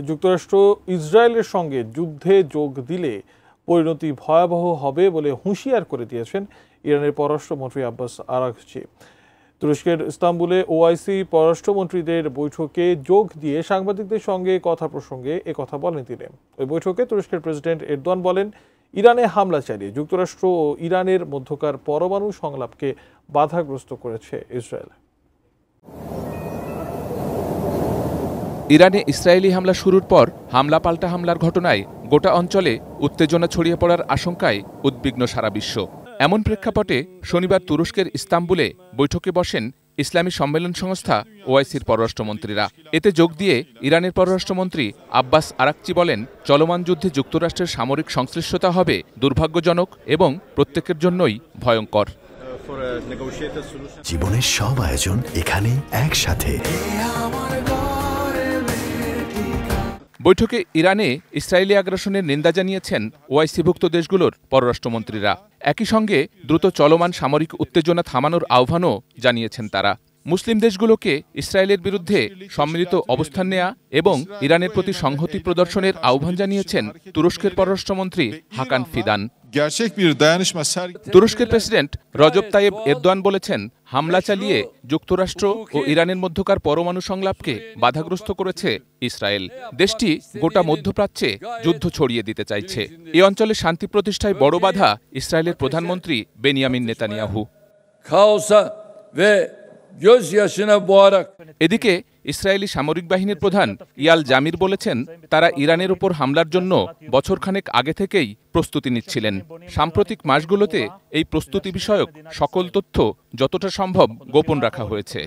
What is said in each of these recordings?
যুক্তরাষ্ট্র ইসরায়েলের সঙ্গে যুদ্ধে যোগ দিলে পরিণতি ভয়াবহ হবে বলে হুঁশিয়ার করে দিয়েছেন ইরানের পররাষ্ট্রমন্ত্রী আব্বাস আরাঘচি। তুরস্কের ইস্তাম্বুলে ওআইসি পররাষ্ট্রমন্ত্রীদের বৈঠকে যোগ দিয়ে সাংবাদিকদের সঙ্গে কথা প্রসঙ্গে একথা বলেন তিনি। ওই বৈঠকে তুরস্কের প্রেসিডেন্ট এরদোয়ান বলেন, ইরানে হামলা চালিয়ে যুক্তরাষ্ট্র ও ইরানের মধ্যকার পরমাণু সংলাপকে বাধাগ্রস্ত করেছে ইসরায়েল। ইরানে ইসরায়েলি হামলা শুরুর পর হামলা পাল্টা হামলার ঘটনায় গোটা অঞ্চলে উত্তেজনা ছড়িয়ে পড়ার আশঙ্কায় উদ্বিগ্ন সারা বিশ্ব। এমন প্রেক্ষাপটে শনিবার তুরস্কের ইস্তাম্বুলে বৈঠকে বসেন ইসলামী সম্মেলন সংস্থা ওআইসির পররাষ্ট্রমন্ত্রীরা। এতে যোগ দিয়ে ইরানের পররাষ্ট্রমন্ত্রী আব্বাস আরাঘচি বলেন, চলমান যুদ্ধে যুক্তরাষ্ট্রের সামরিক সংশ্লিষ্টতা হবে দুর্ভাগ্যজনক এবং প্রত্যেকের জন্যই ভয়ঙ্কর। জীবনের সব আয়োজন এখানে একসাথে। বৈঠকে ইরানে ইসরায়েলি আগ্রাসনের নিন্দা জানিয়েছেন ওআইসিভুক্ত দেশগুলোর পররাষ্ট্রমন্ত্রীরা। একই সঙ্গে দ্রুত চলমান সামরিক উত্তেজনা থামানোর আহ্বানও জানিয়েছেন তারা। মুসলিম দেশগুলোকে ইসরায়েলের বিরুদ্ধে সম্মিলিত অবস্থান নেয়া এবং ইরানের প্রতি সংহতি প্রদর্শনের আহ্বান জানিয়েছেন তুরস্কের পররাষ্ট্রমন্ত্রী হাকান ফিদান। তুরস্কের প্রেসিডেন্ট রজব তাইয়েব এরদোয়ান বলেছেন, হামলা চালিয়ে যুক্তরাষ্ট্র ও ইরানের মধ্যকার পরমাণু সংলাপকে বাধাগ্রস্ত করেছে ইসরায়েল। দেশটি গোটা মধ্যপ্রাচ্যে যুদ্ধ ছড়িয়ে দিতে চাইছে। এই অঞ্চলে শান্তি প্রতিষ্ঠায় বড় বাধা ইসরায়েলের প্রধানমন্ত্রী বেনিয়ামিন নেতানিয়াহু। এদিকে ইসরায়েলি সামরিক বাহিনীর প্রধান ইয়াল জামির বলেছেন, তারা ইরানের উপর হামলার জন্য বছরখানেক আগে থেকেই প্রস্তুতি নিচ্ছিলেন। সাম্প্রতিক মাসগুলোতে এই প্রস্তুতি বিষয়ক সকল তথ্য যতটা সম্ভব গোপন রাখা হয়েছে।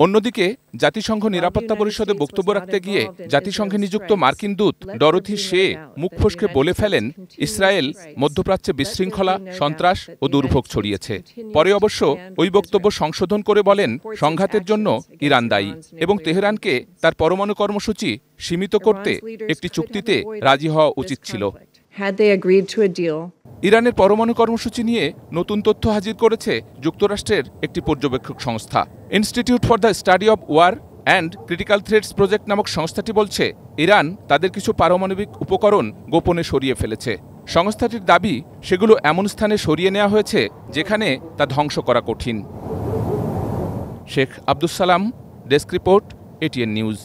অন্যদিকে জাতিসংঘ নিরাপত্তা পরিষদে বক্তব্য রাখতে গিয়ে জাতিসংঘে নিযুক্ত মার্কিন দূত ডরোথি শে মুখ ফসকে বলে ফেলেন, ইসরায়েল মধ্যপ্রাচ্যে বিশৃঙ্খলা, সন্ত্রাস ও দুর্ভোগ ছড়িয়েছে। পরে অবশ্য ওই বক্তব্য সংশোধন করে বলেন, সংঘাতের জন্য ইরান দায়ী এবং তেহরানকে তার পরমাণু কর্মসূচি সীমিত করতে একটি চুক্তিতে রাজি হওয়া উচিত ছিল। ইরানের পরমাণু কর্মসূচি নিয়ে নতুন তথ্য হাজির করেছে যুক্তরাষ্ট্রের একটি পর্যবেক্ষক সংস্থা। Institute for the Study of War and Critical Threats Project নামক সংস্থাটি বলছে, ইরান তাদের কিছু পারমাণবিক উপকরণ গোপনে সরিয়ে ফেলেছে। সংস্থাটির দাবি, সেগুলো এমন স্থানে সরিয়ে নেওয়া হয়েছে যেখানে তা ধ্বংস করা কঠিন। Sheikh Abdus Salam, desk report, ATN news.